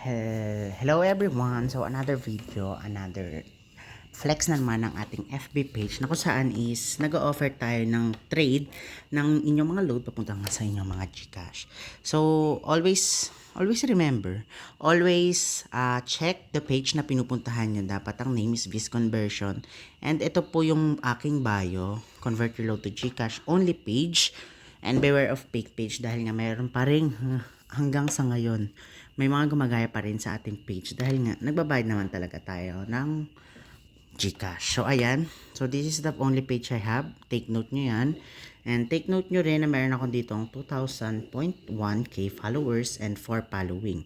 Hello everyone! So another video, another flex na naman ng ating FB page na kung saan is nag-offer tayo ng trade ng inyong mga load papunta nga sa inyong mga GCash. So always remember, always check the page na pinupuntahan nyo. Dapat ang name is Biz Conversion. And ito po yung aking bio, Convert Your Load to GCash only page. And beware of fake page dahil nga mayroon pa rin hanggang sa ngayon may mga gumagaya pa rin sa ating page dahil nga nagbabayad naman talaga tayo ng GCash. So ayan, so this is the only page I have. Take note nyo yan. And take note nyo rin na meron ako ditong 2,000.1k followers and 4 following.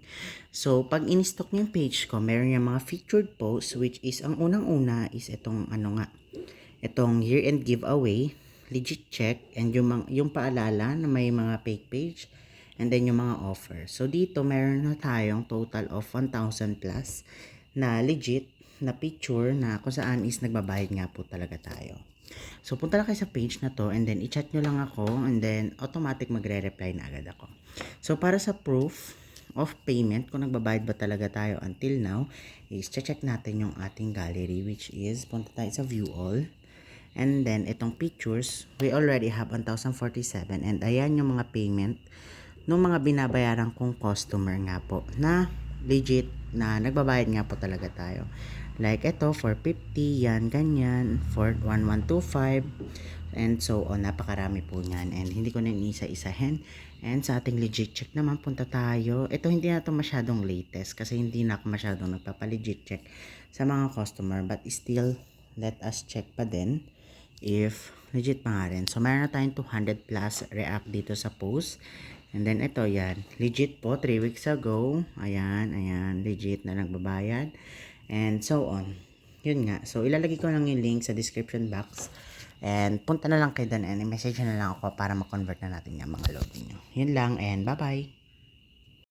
So pag in-stock nyo yung page ko, meron yung mga featured posts, which is ang unang-una is itong itong year-end giveaway, legit check, and yung paalala na may mga fake page, and then yung mga offer. So dito meron na tayong total of 1,000 plus na legit na picture na kung saan is nagbabayad nga po talaga tayo. So punta lang kayo sa page na to and then i-chat nyo lang ako and then automatic magre-reply na agad ako. So para sa proof of payment kung nagbabayad ba talaga tayo until now is check natin yung ating gallery, which is punta tayo sa view all. And then itong pictures, we already have 1,047 and ayan yung mga payment nung mga binabayaran kong customer nga po na legit na nagbabayad nga po talaga tayo. Like ito, 450, yan, ganyan, 1125, and so on. Napakarami po niyan and hindi ko na isa-isahin. And sa ating legit check naman, punta tayo. Ito hindi na ito masyadong latest kasi hindi na ako masyadong nagpapa-legit check sa mga customer, but still, let us check pa din if legit pa nga rin. So meron na tayong 200 plus react dito sa post. And then ito yan, legit po 3 weeks ago. Ayan, legit na nagbabayad. And so on. Yun nga. So ilalagay ko lang yung link sa description box. And punta na lang kayo doon and i-message na lang ako para ma-convert na natin yung mga load niyo. Yun lang and bye-bye.